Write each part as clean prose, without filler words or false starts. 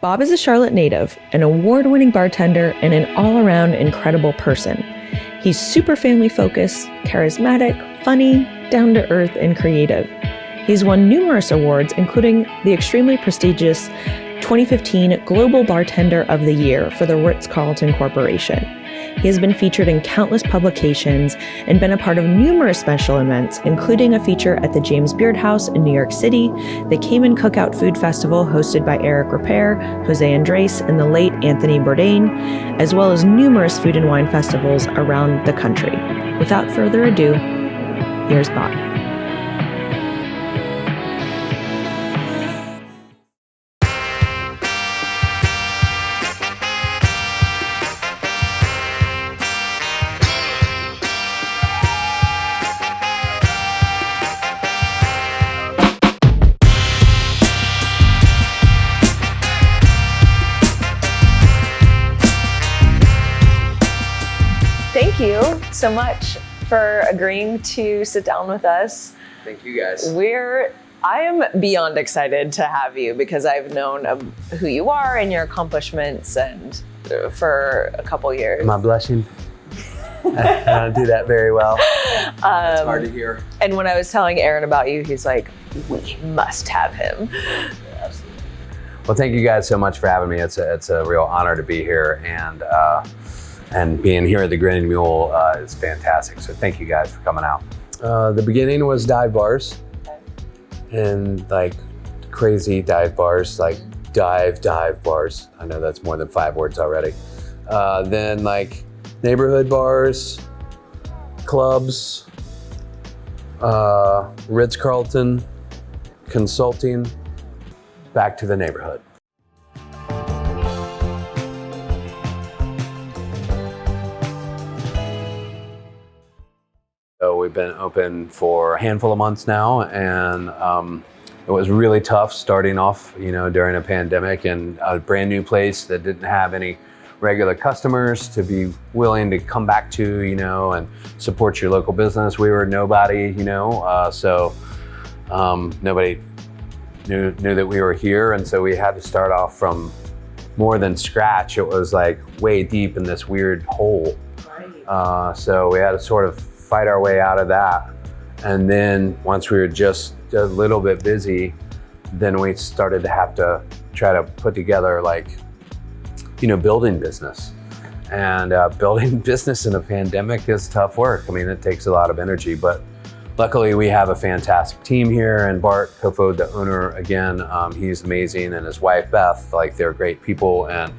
Bob is a Charlotte native, an award-winning bartender, and an all-around incredible person. He's super family-focused, charismatic, funny, down-to-earth, and creative. He's won numerous awards, including the extremely prestigious 2015 Global Bartender of the Year for the Ritz-Carlton Corporation. He has been featured in countless publications and been a part of numerous special events, including a feature at the James Beard House in New York City, the Cayman Cookout Food Festival hosted by Eric Ripert, Jose Andres, and the late Anthony Bourdain, as well as numerous food and wine festivals around the country. Without further ado, here's Bob. Thank you so much for agreeing to sit down with us. Thank you guys. I am beyond excited to have you because I've known who you are and your accomplishments and for a couple years. Am I blushing? I don't do that very well. It's hard to hear. And when I was telling Aaron about you, he's like, we must have him. Yeah, absolutely. Well, thank you guys so much for having me. It's a real honor to be here, and being here at the Grinning Mule is fantastic. So thank you guys for coming out. The beginning was dive bars, and like crazy dive bars, like dive bars. I know that's more than 5 words already. Then like neighborhood bars, clubs, Ritz-Carlton, consulting, back to the neighborhood. So we've been open for a handful of months now, and it was really tough starting off, during a pandemic and a brand new place that didn't have any regular customers to be willing to come back to, and support your local business. We were nobody, so nobody knew that we were here, and so we had to start off from more than scratch. It was like way deep in this weird hole. Right. So we had to sort of fight our way out of that. And then once we were just a little bit busy, then we started to have to try to put together building business. And building business in a pandemic is tough work. I mean, it takes a lot of energy, but luckily we have a fantastic team here, and Bart, Kofod, the owner, again, he's amazing, and his wife, Beth, they're great people. And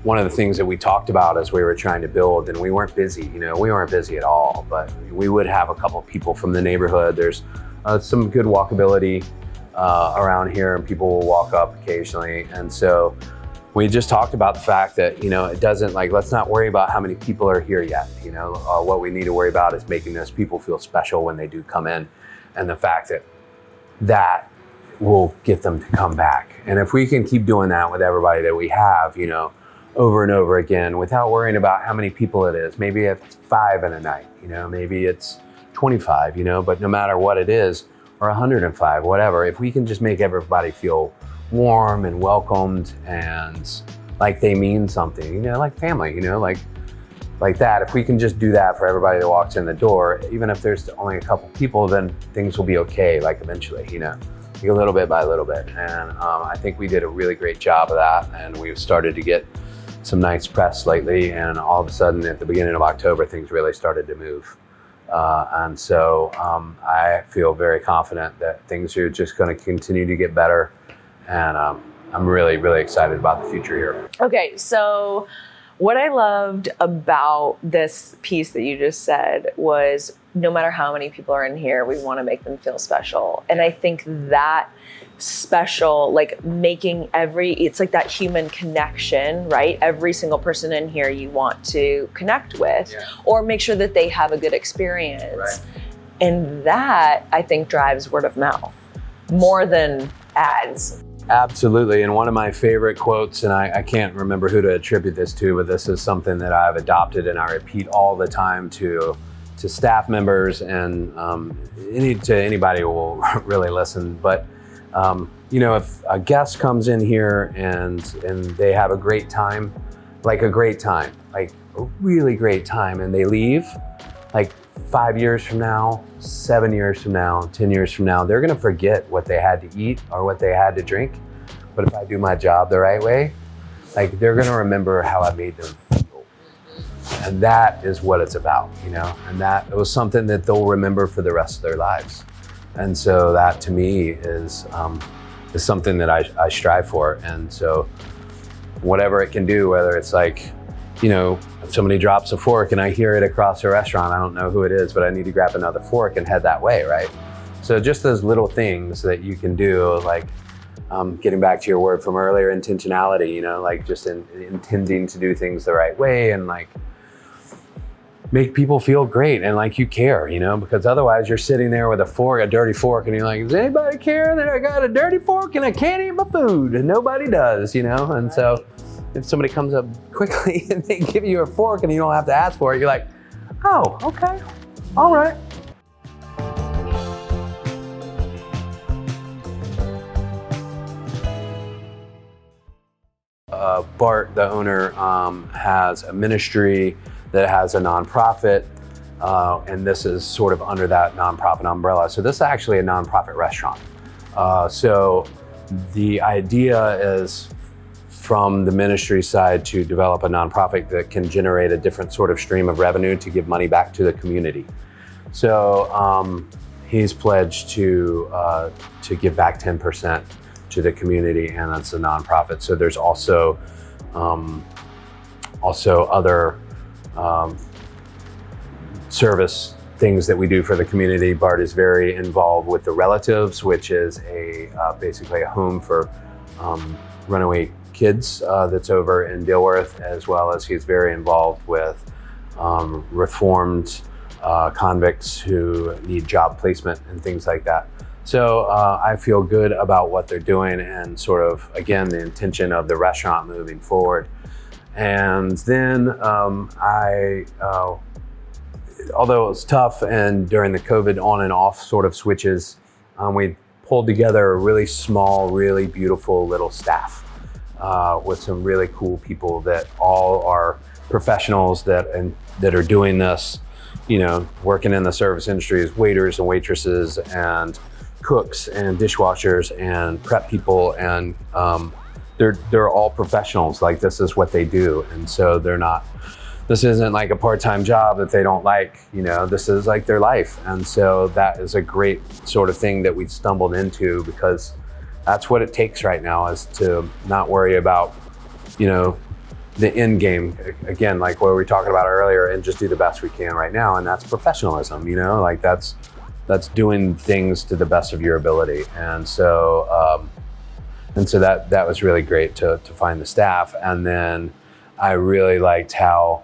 one of the things that we talked about as we were trying to build, and we weren't busy, we weren't busy at all, but we would have a couple people from the neighborhood. There's some good walkability around here, and people will walk up occasionally. And so we just talked about the fact that, it doesn't let's not worry about how many people are here yet. What we need to worry about is making those people feel special when they do come in, and the fact that will get them to come back. And if we can keep doing that with everybody that we have, over and over again, without worrying about how many people it is. Maybe it's 5 in a night, maybe it's 25, but no matter what it is, or 105, whatever, if we can just make everybody feel warm and welcomed and like they mean something, like family, like that. If we can just do that for everybody that walks in the door, even if there's only a couple people, then things will be okay, eventually, a little bit by little bit. And I think we did a really great job of that, and we've started to get some nice press lately, and all of a sudden at the beginning of October, things really started to move. And so I feel very confident that things are just going to continue to get better. And I'm really, really excited about the future here. Okay, so what I loved about this piece that you just said was no matter how many people are in here, we want to make them feel special. And I think that special, making it's like that human connection, right? Every single person in here you want to connect with, or make sure that they have a good experience. Right. And that, I think, drives word of mouth more than ads. Absolutely. And one of my favorite quotes, and I can't remember who to attribute this to, but this is something that I've adopted and I repeat all the time to staff members and to anybody who will really listen. But If a guest comes in here and they have a great time, like a really great time, and they leave, like 5 years from now, 7 years from now, 10 years from now, they're gonna forget what they had to eat or what they had to drink. But if I do my job the right way, like they're gonna remember how I made them feel. And that is what it's about, and that it was something that they'll remember for the rest of their lives. And so that to me is something that I strive for. And so whatever it can do, whether it's like, if somebody drops a fork and I hear it across a restaurant, I don't know who it is, but I need to grab another fork and head that way, right? So just those little things that you can do, like getting back to your word from earlier, intentionality, like just intending to do things the right way and like make people feel great and like you care, because otherwise you're sitting there with a dirty fork, and you're like, does anybody care that I got a dirty fork and I can't eat my food? And nobody does, and so if somebody comes up quickly and they give you a fork and you don't have to ask for it, you're like, oh, okay, all right. Bart, the owner, has a ministry that has a nonprofit, and this is sort of under that nonprofit umbrella. So this is actually a nonprofit restaurant. So the idea is from the ministry side to develop a nonprofit that can generate a different sort of stream of revenue to give money back to the community. So he's pledged to give back 10% to the community, and that's a nonprofit. So there's also other service things that we do for the community. Bart is very involved with the Relatives, which is basically a home for runaway kids that's over in Dilworth, as well as he's very involved with reformed convicts who need job placement and things like that. So I feel good about what they're doing and sort of, again, the intention of the restaurant moving forward. And then although it was tough and during the COVID on and off sort of switches, we pulled together a really small, really beautiful little staff with some really cool people that all are professionals that are doing this, working in the service industry as waiters and waitresses and cooks and dishwashers and prep people, and they're all professionals. Like, this is what they do, and so this isn't like a part-time job that they don't like, this is like their life. And so that is a great sort of thing that we stumbled into, because that's what it takes right now, is to not worry about, the end game, again, like what we were talking about earlier, and just do the best we can right now. And that's professionalism, like that's doing things to the best of your ability. And so that was really great to find the staff. And then I really liked how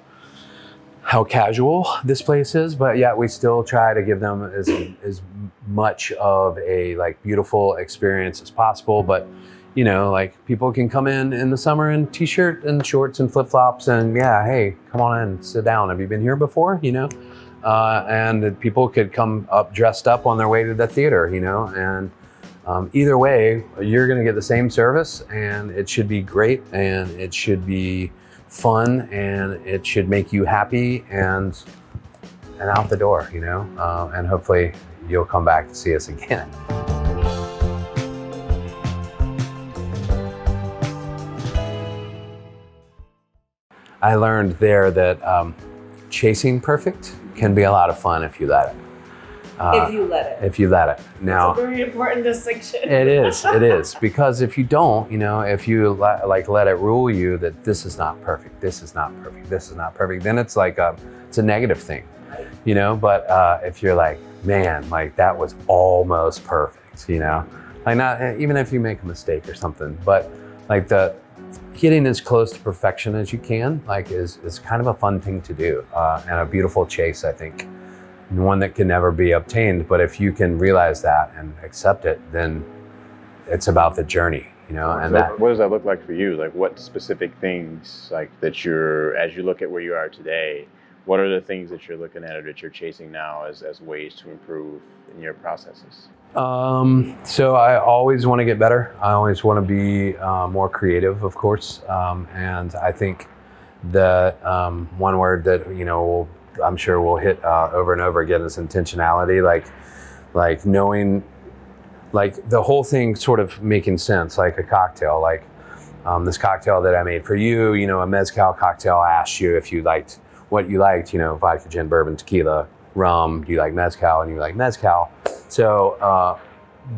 casual this place is, but yet we still try to give them as much of a like beautiful experience as possible. But like people can come in the summer in t-shirt and shorts and flip-flops, and yeah, hey, come on in, sit down. Have you been here before? And people could come up dressed up on their way to the theater, and either way, you're going to get the same service, and it should be great, and it should be fun, and it should make you happy and out the door, and hopefully you'll come back to see us again. I learned there that chasing perfect can be a lot of fun if you let it. If you let it. Now, it's a very important distinction. It is. Because if you don't, if you let it rule you that this is not perfect, this is not perfect, then it's like it's a negative thing, But if you're like, man, like that was almost perfect, like not even if you make a mistake or something, but like getting as close to perfection as you can, like is kind of a fun thing to do, and a beautiful chase, I think. One that can never be obtained, but if you can realize that and accept it, then it's about the journey, And so what does that look like for you? Like, what specific things, like as you look at where you are today, what are the things that you're looking at or that you're chasing now as ways to improve in your processes? So I always want to get better. I always want to be more creative, of course. And I think that one word that, I'm sure we'll hit over and over again is intentionality. Like knowing, like the whole thing sort of making sense, like a cocktail, like this cocktail that I made for you, a mezcal cocktail. I asked you if you liked what you liked, vodka, gin, bourbon, tequila, rum. Do you like mezcal? And you like mezcal. So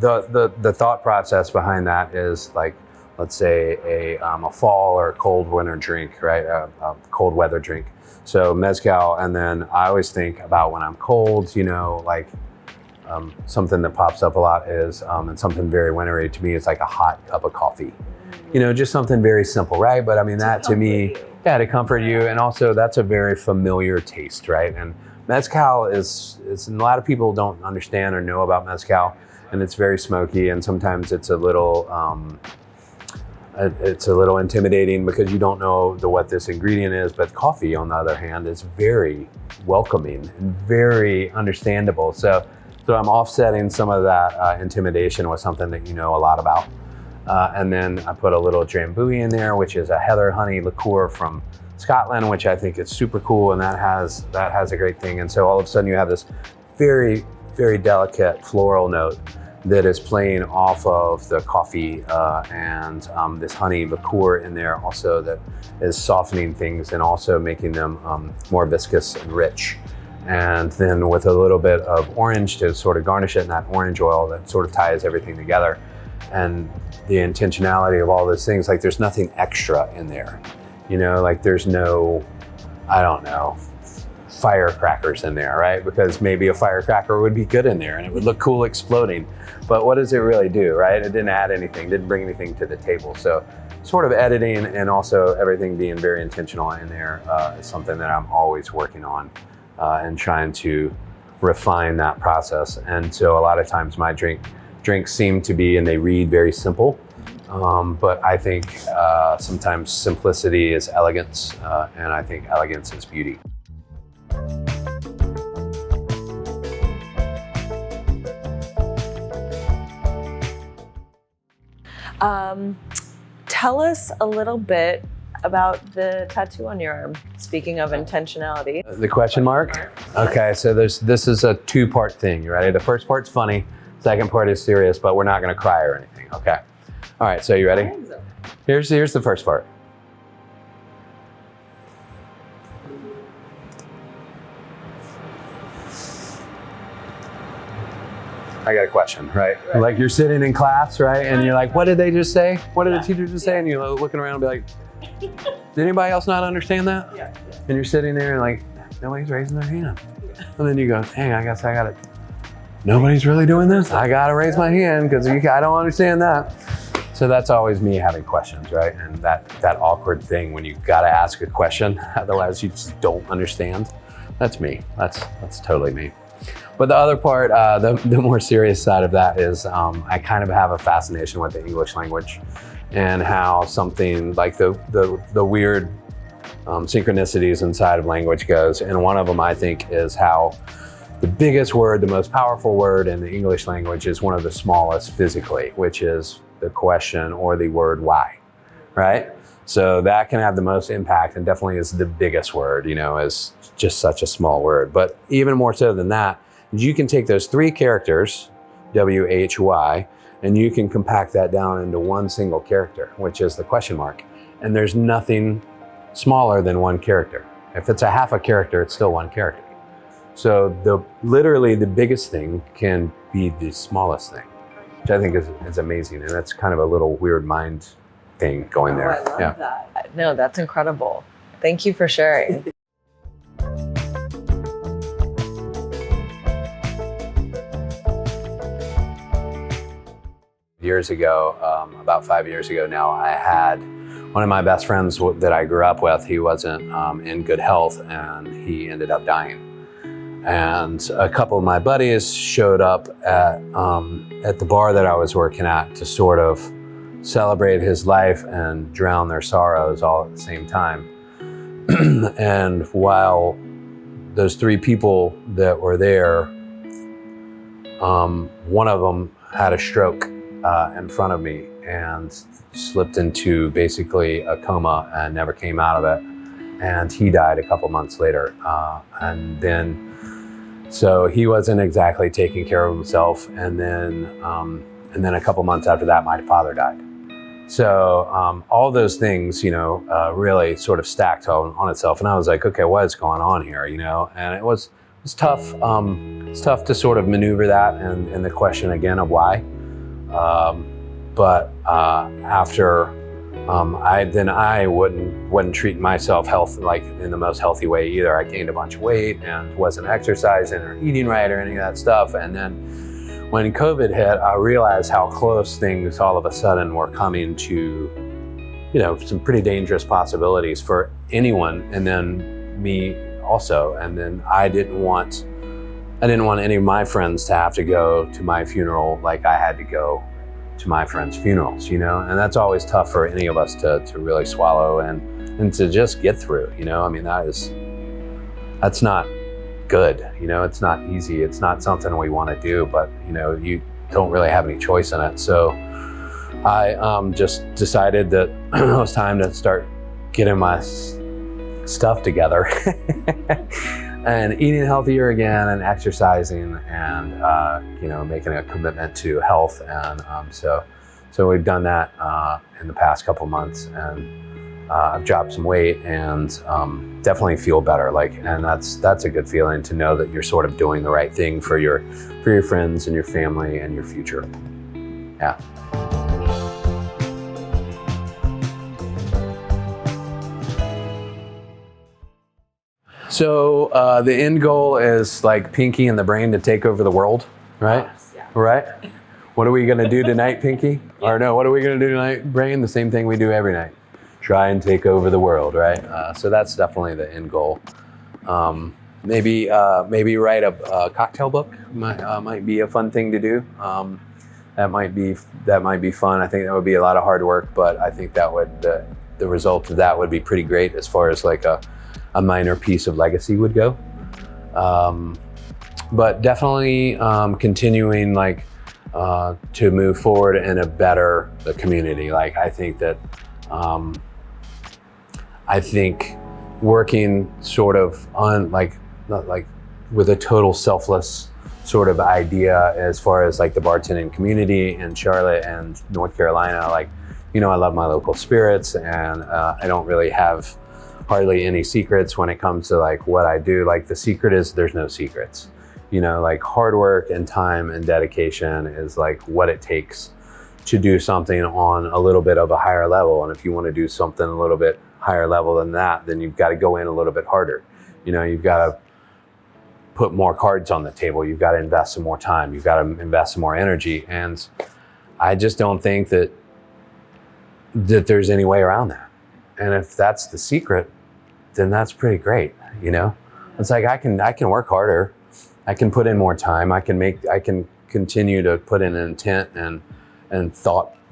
the thought process behind that is like, let's say a fall or a cold winter drink, right? A cold weather drink. So mezcal, and then I always think about when I'm cold, something that pops up a lot is, and something very wintry to me is like a hot cup of coffee. Just something very simple, right? But I mean, that to me, yeah, to comfort you. And also that's a very familiar taste, right? And mezcal is a lot of people don't understand or know about mezcal, and it's very smoky, and sometimes it's a little intimidating because you don't know what this ingredient is. But coffee, on the other hand, is very welcoming and very understandable. So I'm offsetting some of that intimidation with something that you know a lot about. And then I put a little drambuie in there, which is a heather honey liqueur from Scotland, which I think is super cool, and that has a great thing. And so all of a sudden you have this very, very delicate floral note that is playing off of the coffee and this honey liqueur in there also that is softening things and also making them more viscous and rich. And then with a little bit of orange to sort of garnish it, and that orange oil that sort of ties everything together. And the intentionality of all those things, like there's nothing extra in there, like there's no, I don't know, firecrackers in there, right? Because maybe a firecracker would be good in there and it would look cool exploding. But what does it really do, right? It didn't add anything, didn't bring anything to the table. So sort of editing and also everything being very intentional in there is something that I'm always working on and trying to refine that process. And so a lot of times my drinks seem to be, and they read very simple, but I think sometimes simplicity is elegance, and I think elegance is beauty. Tell us a little bit about the tattoo on your arm. Speaking of intentionality. The question mark? Okay, so this is a two-part thing. You ready? The first part's funny. Second part is serious, but we're not going to cry or anything. Okay. All right. So you ready? Here's the first part. I got a question, right? Like you're sitting in class, right? And you're like, what did they just say? What did the teacher just say? And you're looking around and be like, did anybody else not understand that? Yeah. And you're sitting there and like, nobody's raising their hand. And then you go, dang, I guess I got it. Nobody's really doing this? I gotta raise my hand because I don't understand that. So that's always me having questions, right? And that awkward thing when you gotta ask a question, otherwise you just don't understand. That's me. That's totally me. But the other part, the more serious side of that is I kind of have a fascination with the English language and how something like the weird synchronicities inside of language goes. And one of them, I think, is how the biggest word, the most powerful word in the English language is one of the smallest physically, which is the question or the word why, right? So that can have the most impact and definitely is the biggest word, is just such a small word. But even more so than that, you can take those three characters, W-H-Y, and you can compact that down into one single character, which is the question mark. And there's nothing smaller than one character. If it's a half a character, it's still one character. So literally the biggest thing can be the smallest thing, which I think is amazing. And that's kind of a little weird mind thing going there. I love that. No, that's incredible. Thank you for sharing. Years ago, about 5 years ago now, I had one of my best friends that I grew up with. He wasn't in good health and he ended up dying. And a couple of my buddies showed up at the bar that I was working at to sort of celebrate his life and drown their sorrows all at the same time. And while those three people that were there one of them had a stroke in front of me and slipped into basically a coma and never came out of it. And he died a couple months later. So he wasn't exactly taking care of himself. And then a couple months after that, my father died. So all those things, really sort of stacked on itself. And I was like, okay, what is going on here? And it was tough. It's tough to sort of maneuver that and the question again of why. But after I wasn't treating myself like in the most healthy way either. I gained a bunch of weight and wasn't exercising or eating right or any of that stuff. And then when COVID hit, I realized how close things all of a sudden were coming to, some pretty dangerous possibilities for anyone, and then me also. And then I didn't want any of my friends to have to go to my funeral like I had to go to my friends' funerals, and that's always tough for any of us to really swallow and to just get through, that's not good, it's not easy, it's not something we want to do, but you don't really have any choice in it. So I just decided that it was time to start getting my stuff together and eating healthier again and exercising and making a commitment to health. And so we've done that in the past couple months, and I've dropped some weight and definitely feel better. And that's a good feeling to know that you're sort of doing the right thing for your friends and your family and your future. Yeah. So the end goal is like Pinky and the Brain to take over the world, right? Yeah. Right? What are we going to do tonight, Pinky? Yeah. Or no, what are we going to do tonight, Brain? The same thing we do every night. Try and take over the world, right? So that's definitely the end goal. Maybe write a cocktail book might be a fun thing to do. That might be fun. I think that would be a lot of hard work, but I think that would the result of that would be pretty great as far as like a minor piece of legacy would go. But definitely continuing to move forward and better the community. I think that working sort of on not with a total selfless sort of idea as far as the bartending community in Charlotte and North Carolina. I love my local spirits, and I don't really have hardly any secrets when it comes to what I do. The secret is there's no secrets. Hard work and time and dedication is what it takes to do something on a little bit of a higher level. And if you want to do something a little bit higher level than that, then you've got to go in a little bit harder. You've got to put more cards on the table. You've got to invest some more time. You've got to invest some more energy. And I just don't think that there's any way around that. And if that's the secret, then that's pretty great. It's I can work harder. I can put in more time. I can continue to put in an intent and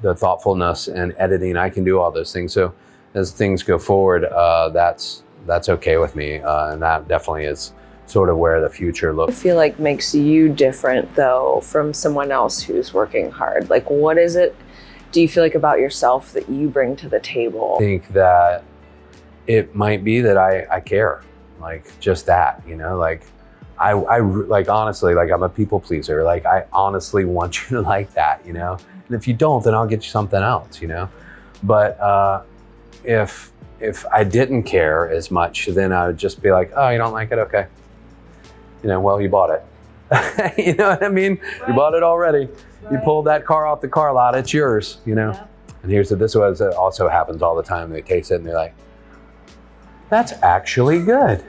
the thoughtfulness and editing. I can do all those things. So as things go forward, that's okay with me. And that definitely is sort of where the future looks. I feel like makes you different though from someone else who's working hard. What is it do you feel about yourself that you bring to the table? I think that it might be that I care, just that, I honestly, I'm a people pleaser. I honestly want you to like that, and if you don't, then I'll get you something else, but if I didn't care as much, then I would just be oh, you don't like it? Okay. Well, you bought it. You know what I mean? Right. You bought it already. Right. You pulled that car off the car lot, it's yours, Yeah. And this also happens all the time. They taste it and they're that's actually good.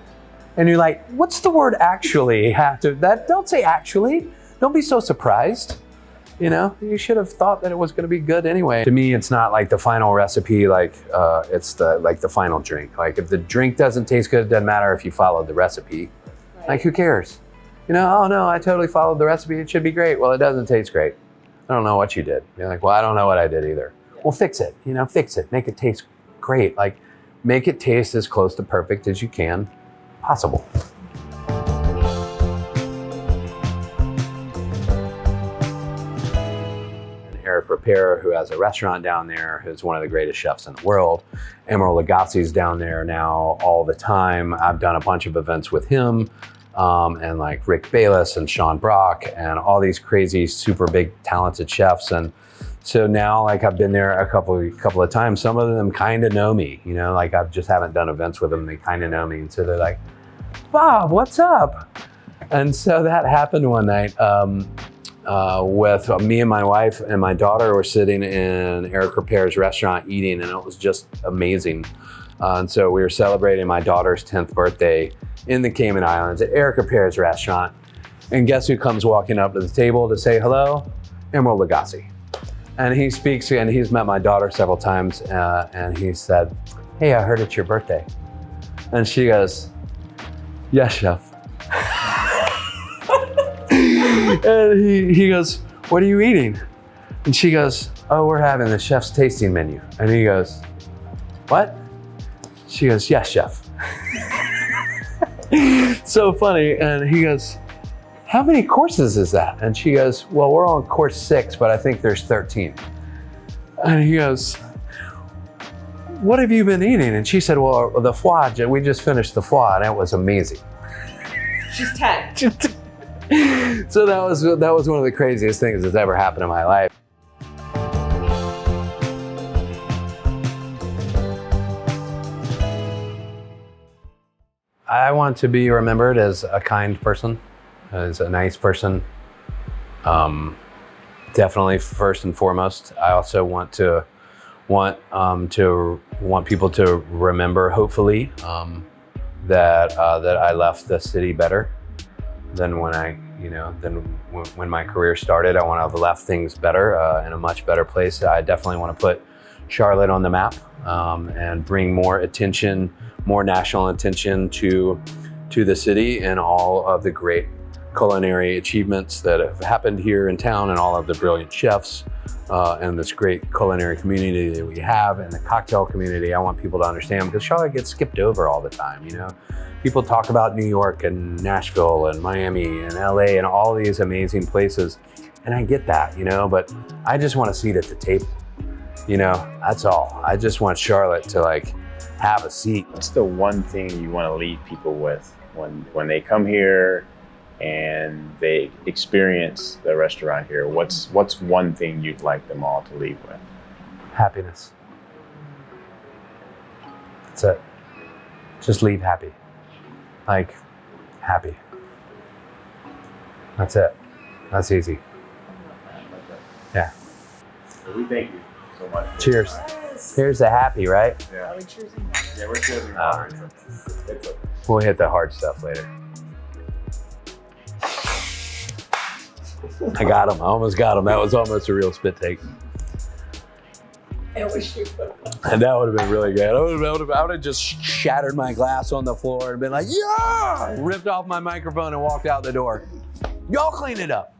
And you're what's the word actually have to, don't say actually. Don't be so surprised. You should have thought that it was going to be good anyway. To me, it's not the final recipe, it's the final drink. If the drink doesn't taste good, it doesn't matter if you followed the recipe. Right. Who cares? Oh no, I totally followed the recipe. It should be great. Well, it doesn't taste great. I don't know what you did. You're well, I don't know what I did either. Yeah. Well, fix it, fix it. Make it taste great. Make it taste as close to perfect as you can possible. Ripert, who has a restaurant down there, who's one of the greatest chefs in the world. Emeril Lagasse's down there now all the time. I've done a bunch of events with him, and like Rick Bayless and Sean Brock and all these crazy, super big, talented chefs. And so now, like, I've been there a couple of times. Some of them kind of know me, you know, like I just haven't done events with them. They kind of know me. And so they're like, Bob, what's up? And so that happened one night with me and my wife and my daughter were sitting in Eric Ripert's restaurant eating, and it was just amazing. And so we were celebrating my daughter's 10th birthday in the Cayman Islands at Eric Ripert's restaurant. And guess who comes walking up to the table to say hello? Emeril Lagasse. And he speaks, and he's met my daughter several times, and he said, hey, I heard it's your birthday. And she goes, yes, chef. And he goes, what are you eating? And she goes, oh, we're having the chef's tasting menu. And he goes, what? She goes, yes, chef. So funny. And he goes, how many courses is that? And she goes, well, we're on course 6, but I think there's 13. And he goes, what have you been eating? And she said, well, the foie, we just finished the foie, and it was amazing. She's 10. So that was one of the craziest things that's ever happened in my life. I want to be remembered as a kind person, as a nice person. Definitely first and foremost. I also want people to remember, hopefully, that I left the city better than when my career started. I want to have left things better, in a much better place. I definitely want to put Charlotte on the map, and bring more attention, more national attention to the city and all of the great culinary achievements that have happened here in town, and all of the brilliant chefs, and this great culinary community that we have, and the cocktail community. I want people to understand, because Charlotte gets skipped over all the time, you know? People talk about New York and Nashville and Miami and LA and all these amazing places, and I get that, you know, but I just want a seat at the table, you know, that's all. I just want Charlotte to like have a seat. What's the one thing you want to leave people with when they come here and they experience the restaurant here? What's one thing you'd like them all to leave with? Happiness. That's it. Just leave happy. Like, happy. That's it. That's easy. Yeah. So we thank you so much. Cheers. Here's the happy, right? Yeah. Yeah, we're cheersing water. We'll hit the hard stuff later. I got him. I almost got him. That was almost a real spit take. I wish you would. And that would have been really good. I would have just shattered my glass on the floor and been like, yeah! Ripped off my microphone and walked out the door. Y'all clean it up.